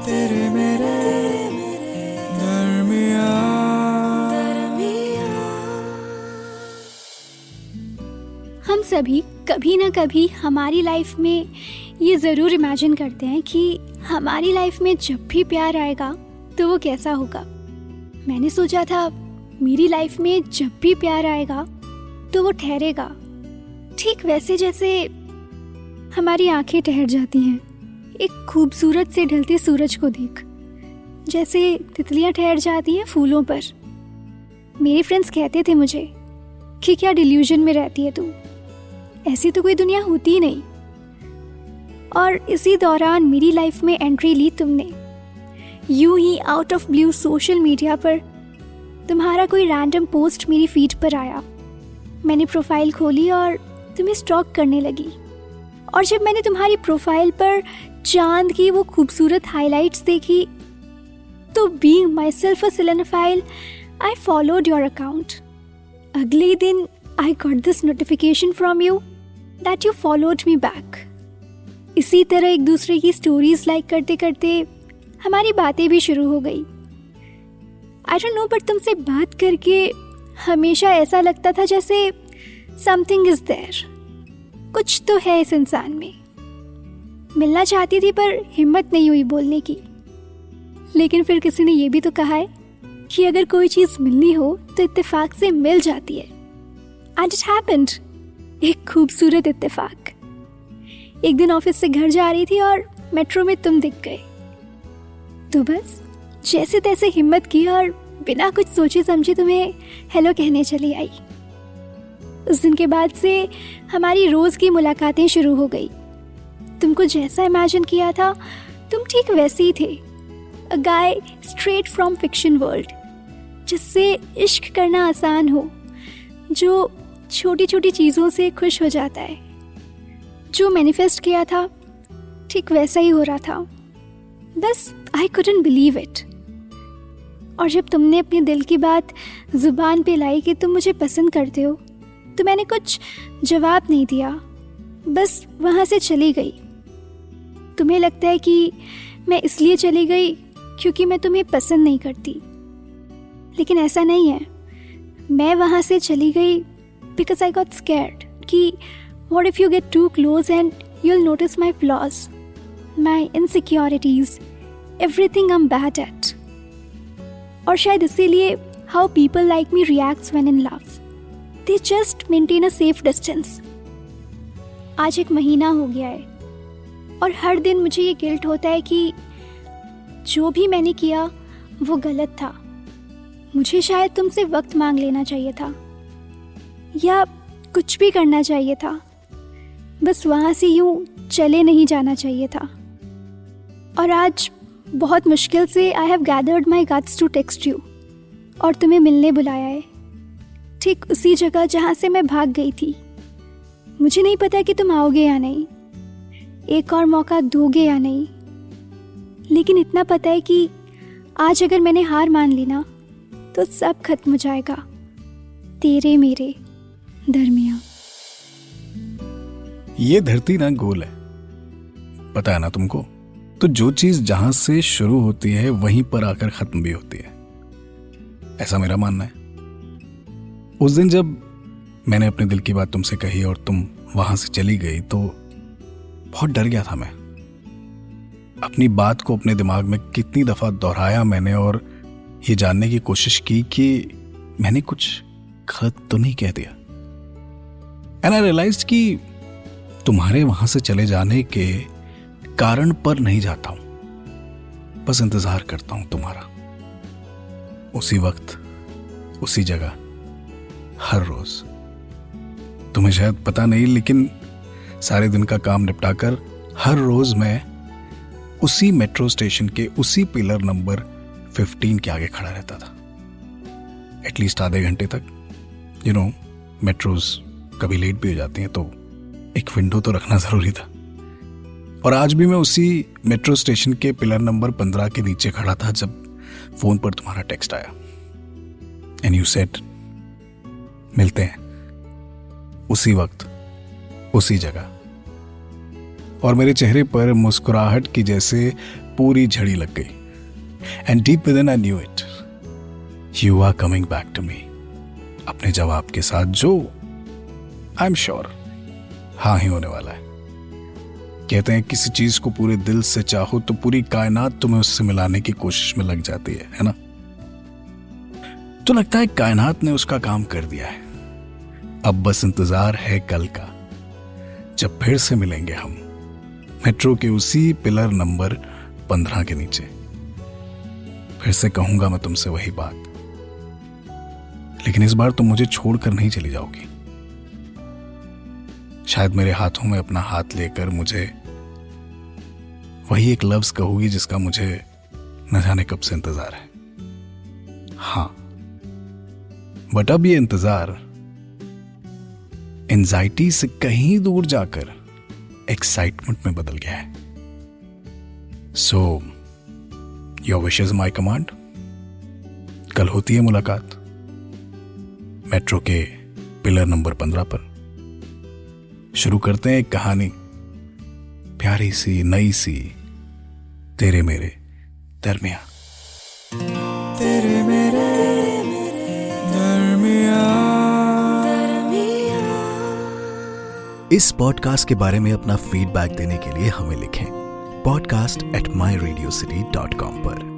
तेरे मेरे दरमियाँ। हम सभी कभी ना कभी हमारी लाइफ में ये ज़रूर इमेजिन करते हैं कि हमारी लाइफ में जब भी प्यार आएगा तो वो कैसा होगा। मैंने सोचा था मेरी लाइफ में जब भी प्यार आएगा तो वो ठहरेगा, ठीक वैसे जैसे हमारी आंखें ठहर जाती हैं एक खूबसूरत से ढलते सूरज को देख, जैसे तितलियां ठहर जाती हैं फूलों पर। मेरे फ्रेंड्स कहते थे मुझे कि क्या डिल्यूजन में रहती है तू, ऐसी तो कोई दुनिया होती ही नहीं। और इसी दौरान मेरी लाइफ में एंट्री ली तुमने। यूं ही out of blue social media पर तुम्हारा कोई रैंडम पोस्ट मेरी फीड पर आया। मैंने प्रोफाइल खोली और तुम्हें स्टॉक करने लगी। और जब मैंने तुम्हारी प्रोफाइल पर चांद की वो खूबसूरत हाइलाइट्स देखी तो being myself a selenophile I followed your account. अगले ही दिन I got this notification from you that you followed me back. इसी तरह एक दूसरे की स्टोरीज लाइक करते करते हमारी बातें भी शुरू हो गई। आई डोंट नो, बट तुमसे बात करके हमेशा ऐसा लगता था जैसे समथिंग इज देयर, कुछ तो है इस इंसान में। मिलना चाहती थी पर हिम्मत नहीं हुई बोलने की। लेकिन फिर किसी ने ये भी तो कहा है कि अगर कोई चीज़ मिलनी हो तो इत्तेफाक से मिल जाती है। एंड इट हैपेंड, एक खूबसूरत इत्तेफाक। एक दिन ऑफिस से घर जा रही थी और मेट्रो में तुम दिख गए, तो बस जैसे तैसे हिम्मत की और बिना कुछ सोचे समझे तुम्हें हेलो कहने चली आई। उस दिन के बाद से हमारी रोज की मुलाकातें शुरू हो गई। तुमको जैसा इमेजिन किया था तुम ठीक वैसे ही थे, अ गाय स्ट्रेट फ्रॉम फिक्शन वर्ल्ड, जिससे इश्क करना आसान हो, जो छोटी छोटी चीज़ों से खुश हो जाता है। जो मैनिफेस्ट किया था ठीक वैसा ही हो रहा था, बस आई कुडंट बिलीव इट। और जब तुमने अपने दिल की बात जुबान पे लाई कि तुम मुझे पसंद करते हो, तो मैंने कुछ जवाब नहीं दिया, बस वहाँ से चली गई। तुम्हें लगता है कि मैं इसलिए चली गई क्योंकि मैं तुम्हें पसंद नहीं करती, लेकिन ऐसा नहीं है। मैं वहाँ से चली गई बिकॉज आई गॉट स्कैर्ड कि what if you get too close and you will notice my flaws, my insecurities, everything I am bad at. और शायद इसीलिए how people like me reacts when in love, they just maintain a safe distance. आज 1 महीना हो गया है और हर दिन मुझे ये गिल्ट होता है कि जो भी मैंने किया वो गलत था। मुझे शायद तुमसे वक्त मांग लेना चाहिए था या कुछ भी करना चाहिए था, बस वहाँ से यूं चले नहीं जाना चाहिए था। और आज बहुत मुश्किल से I have gathered my guts to text you और तुम्हें मिलने बुलाया है, ठीक उसी जगह जहाँ से मैं भाग गई थी। मुझे नहीं पता कि तुम आओगे या नहीं, एक और मौका दोगे या नहीं, लेकिन इतना पता है कि आज अगर मैंने हार मान ली ना तो सब खत्म हो जाएगा तेरे मेरे दरमियाँ। ये धरती ना गोल है, पता है ना तुमको। तो जो चीज जहां से शुरू होती है वहीं पर आकर खत्म भी होती है, ऐसा मेरा मानना है। उस दिन जब मैंने अपने दिल की बात तुमसे कही और तुम वहां से चली गई तो बहुत डर गया था मैं। अपनी बात को अपने दिमाग में कितनी दफा दोहराया मैंने और ये जानने की कोशिश की कि मैंने कुछ गलत तो नहीं कह दिया। एंड आई रियलाइज्ड कि तुम्हारे वहां से चले जाने के कारण पर नहीं जाता हूं, बस इंतजार करता हूं तुम्हारा, उसी वक्त उसी जगह हर रोज। तुम्हें शायद पता नहीं, लेकिन सारे दिन का काम निपटाकर हर रोज मैं उसी मेट्रो स्टेशन के उसी पिलर नंबर 15 के आगे खड़ा रहता था, एटलीस्ट आधे घंटे तक। यू नो, मेट्रोज कभी लेट भी हो जाती हैं तो एक विंडो तो रखना जरूरी था। और आज भी मैं उसी मेट्रो स्टेशन के पिलर नंबर 15 के नीचे खड़ा था जब फोन पर तुम्हारा टेक्स्ट आया एंड यू सेड मिलते हैं, उसी वक्त उसी जगह। और मेरे चेहरे पर मुस्कुराहट की जैसे पूरी झड़ी लग गई and deep within I knew it, you are coming back to me, अपने जवाब के साथ जो आई एम श्योर हाँ ही होने वाला है। कहते हैं किसी चीज को पूरे दिल से चाहो तो पूरी कायनात तुम्हें उससे मिलाने की कोशिश में लग जाती है ना? तो लगता है कायनात ने उसका काम कर दिया है। अब बस इंतजार है कल का, जब फिर से मिलेंगे हम मेट्रो के उसी पिलर नंबर 15 के नीचे। फिर से कहूंगा मैं तुमसे वही बात, लेकिन इस बार तुम मुझे छोड़कर नहीं चली जाओगी। शायद मेरे हाथों में अपना हाथ लेकर मुझे वही एक लफ्ज कहोगी जिसका मुझे न जाने कब से इंतजार है। हाँ, बट अब ये इंतजार एंजाइटी से कहीं दूर जाकर एक्साइटमेंट में बदल गया है। So your wish is my command. कल होती है मुलाकात मेट्रो के पिलर नंबर 15 पर। शुरू करते हैं एक कहानी, प्यारी सी नई सी, तेरे मेरे दरमिया। तेरे मेरे दरमिया। इस पॉडकास्ट के बारे में अपना फीडबैक देने के लिए हमें लिखें podcast@myradiocity.com पर।